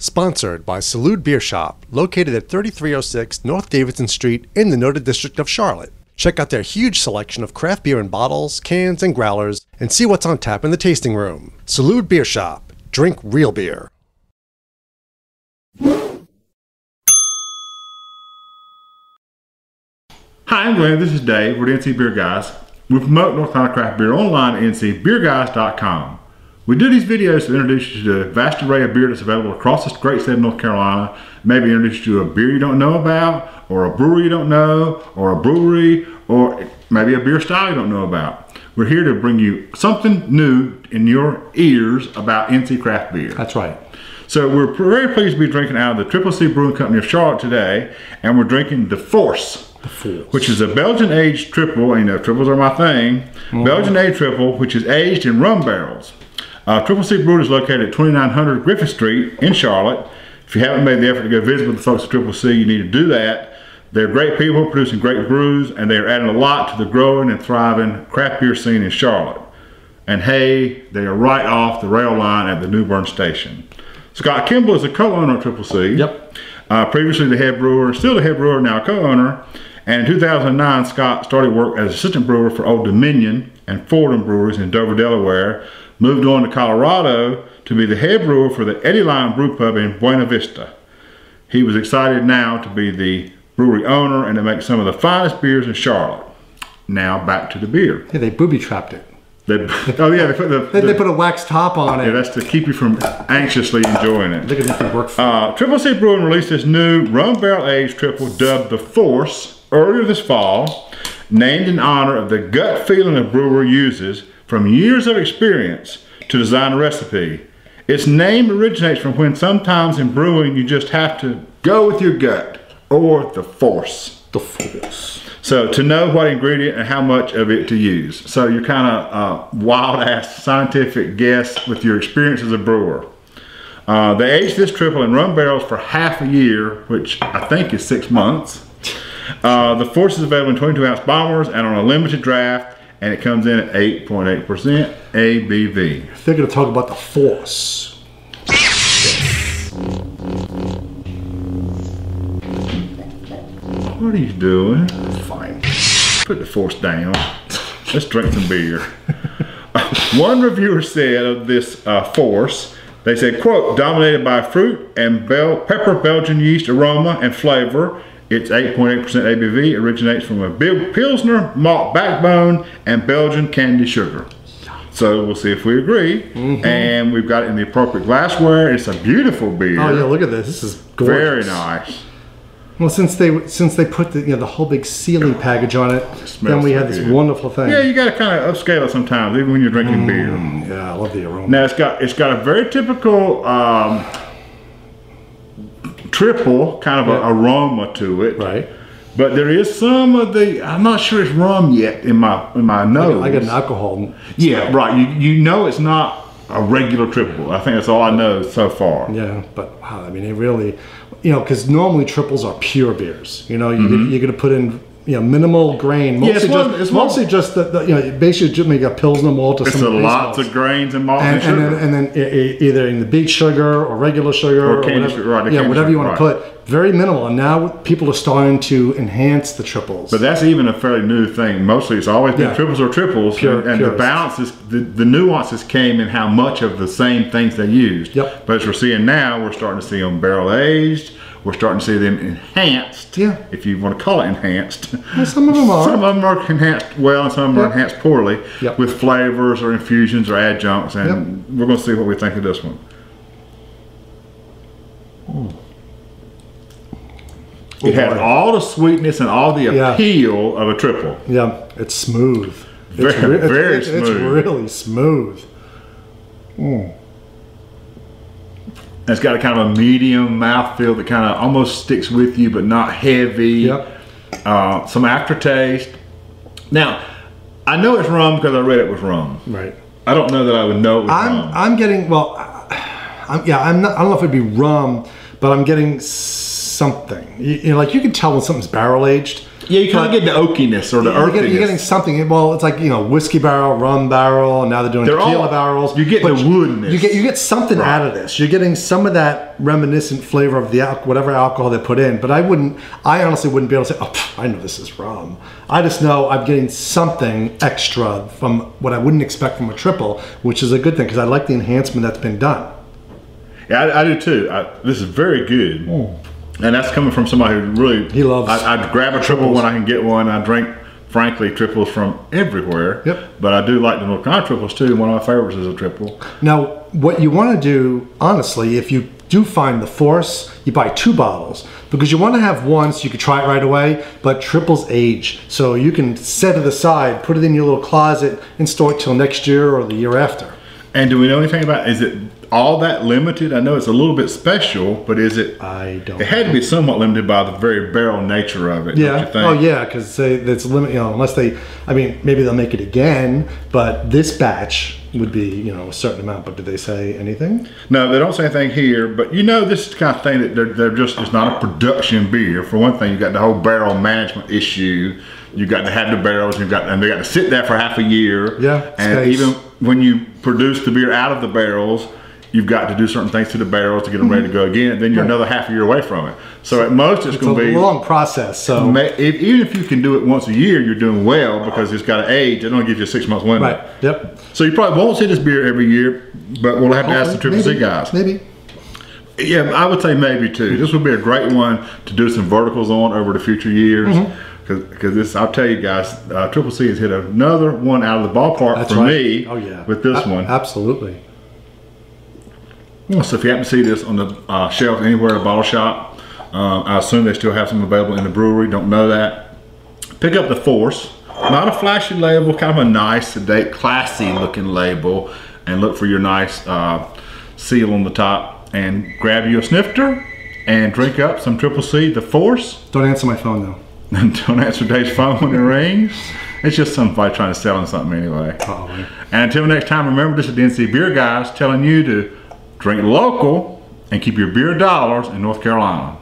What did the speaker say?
Sponsored by Salud Beer Shop, located at 3306 North Davidson Street in the noted district of Charlotte. Check out their huge selection of craft beer in bottles, cans, and growlers, and see what's on tap in the tasting room. Salud Beer Shop. Drink real beer. Hi, I'm Glenn. This is Dave. We're the NC Beer Guys. We promote North Carolina craft beer online at ncbeerguys.com. We do these videos to introduce you to the vast array of beer that's available across this great state of North Carolina. Maybe introduce you to a beer you don't know about, or a brewer you don't know, or a brewery, or maybe a beer style you don't know about. We're here to bring you something new in your ears about NC craft beer. That's right. So we're very pleased to be drinking out of the C Brewing Company of Charlotte today, and we're drinking the Force, which is a Belgian-aged triple. And you know, triples are my thing. Belgian-aged triple, which is aged in rum barrels. C Brewing is located at 2900 Griffith Street in Charlotte. If you haven't made the effort to go visit with the folks at C, you need to do that. They're great people producing great brews, and they're adding a lot to the growing and thriving craft beer scene in Charlotte. And hey, they are right off the rail line at the New Bern station. Scott Kimball is a co-owner of C. Yep. Previously the head brewer, still the head brewer, now a co-owner. And in 2009, Scott started work as assistant brewer for Old Dominion and Fordham Breweries in Dover, Delaware. Moved on to Colorado to be the head brewer for the Eddie Line Brew Pub in Buena Vista. He was excited now to be the brewery owner and to make some of the finest beers in Charlotte. Now back to the beer. Yeah, they booby-trapped it. Oh yeah, they put a wax top on it. Yeah, that's to keep you from anxiously enjoying it. Look at this work for C Brewing released this new rum barrel aged triple dubbed the Force earlier this fall, named in honor of the gut feeling a brewer uses from years of experience to design a recipe. Its name originates from when sometimes in brewing you just have to go with your gut, or the force. The Force. So to know what ingredient and how much of it to use. So you're kind of wild ass scientific guess with your experience as a brewer. They aged this triple in rum barrels for half a year, which I think is 6 months. The Force is available in 22 ounce bombers and on a limited draft, and it comes in at 8.8% ABV. They're going to talk about the Force. What are you doing? Fine. Put the Force down. Let's drink some beer. One reviewer said of this Force, they said, quote, dominated by fruit and pepper Belgian yeast aroma and flavor. It's 8.8% ABV, originates from a big Pilsner malt backbone and Belgian candy sugar. So we'll see if we agree. And we've got it in the appropriate glassware. It's a beautiful beer. Oh yeah, look at this. This is gorgeous. Very nice. Well, since they put the the whole big sealing package on it, then we had this wonderful thing. Yeah, you got to kind of upscale it sometimes, even when you're drinking beer. Yeah, I love the aroma. Now it's got a very typical triple kind of aroma to it, right? But there is some of the, I'm not sure it's rum yet in my nose. I get an alcohol. Yeah, right. You know it's not a regular triple. I think that's all I know so far. Yeah, but wow, I mean, it really, because normally triples are pure beers. You're going to put in minimal grain. Mostly just the basically just make a Pilsner malt or some lots of grains and malt and sugar. And then either in the beet sugar or regular sugar or candy whatever, sugar, right, whatever you want to put. Very minimal, and now people are starting to enhance the triples. But that's even a fairly new thing. Mostly it's always been triples or triples, and the balances, the nuances came in how much of the same things they used. Yep. But as we're seeing now, we're starting to see them barrel aged. We're starting to see them enhanced, if you want to call it enhanced. Well, some of them are. Some of them are enhanced well, and some of them are enhanced poorly with flavors or infusions or adjuncts, and we're going to see what we think of this one. It has all the sweetness and all the appeal of a triple. Yeah, it's smooth. Very smooth. It's really smooth. It's got a kind of a medium mouthfeel that kind of almost sticks with you, but not heavy. Some aftertaste. Now, I know it's rum because I read it was rum. Right. I don't know that I would know it was rum. I'm getting, I don't know if it'd be rum, but I'm getting something. You know, like you can tell when something's barrel aged. Yeah, you kind of get the oakiness or the earthiness. You're getting something. Well, it's like, you know, whiskey barrel, rum barrel, and now they're doing tequila barrels. You get the woodness. You get something out of this. You're getting some of that reminiscent flavor of the whatever alcohol they put in. But I honestly wouldn't be able to say, oh, I know this is rum. I just know I'm getting something extra from what I wouldn't expect from a triple, which is a good thing because I like the enhancement that's been done. Yeah, I do too. This is very good. And that's coming from somebody who really... He loves... I grab a triple when I can get one. I drink, frankly, triples from everywhere. Yep. But I do like the North Carolina triples too. One of my favorites is a triple. Now, what you want to do, honestly, if you do find the Force, you buy 2 bottles. Because you want to have one so you can try it right away, but triples age. So you can set it aside, put it in your little closet, and store it till next year or the year after. And do we know anything about, is it all that limited? I know it's a little bit special, but is it? I don't. It had to be somewhat limited by the very barrel nature of it. Yeah. Don't you think? Oh yeah, because it's limited. You know, unless they, I mean, maybe they'll make it again. But this batch would be, you know, a certain amount. But did they say anything? No, they don't say anything here. But you know, this is the kind of thing that they're just. It's not a production beer. For one thing, you got the whole barrel management issue. You got to have the barrels. And they got to sit there for half a year. Yeah. And space. even when you produce the beer out of the barrels, you've got to do certain things to the barrels to get them ready to go again. Then you're another half a year away from it. So at most it's going to be a long process. So even if you can do it once a year, you're doing well because it's got to age. It only gives you a 6 month window. Right. Yep. So you probably won't see this beer every year, but we'll have to ask the Triple C guys. Maybe. Yeah, I would say maybe too. This would be a great one to do some verticals on over the future years. Because this, I'll tell you guys, Triple C has hit another one out of the ballpark for me. Oh yeah. With this one. Absolutely. So if you happen to see this on the shelf anywhere at a bottle shop, I assume they still have some available in the brewery. Don't know that. Pick up the Force. Not a flashy label, kind of a nice, sedate, classy looking label. And look for your nice seal on the top. And grab you a snifter and drink up some Triple C, the Force. Don't answer my phone though. And don't answer Dave's phone when it rings. It's just somebody trying to sell him something anyway. Probably. And until next time, remember this is the NC Beer Guys telling you to drink local and keep your beer dollars in North Carolina.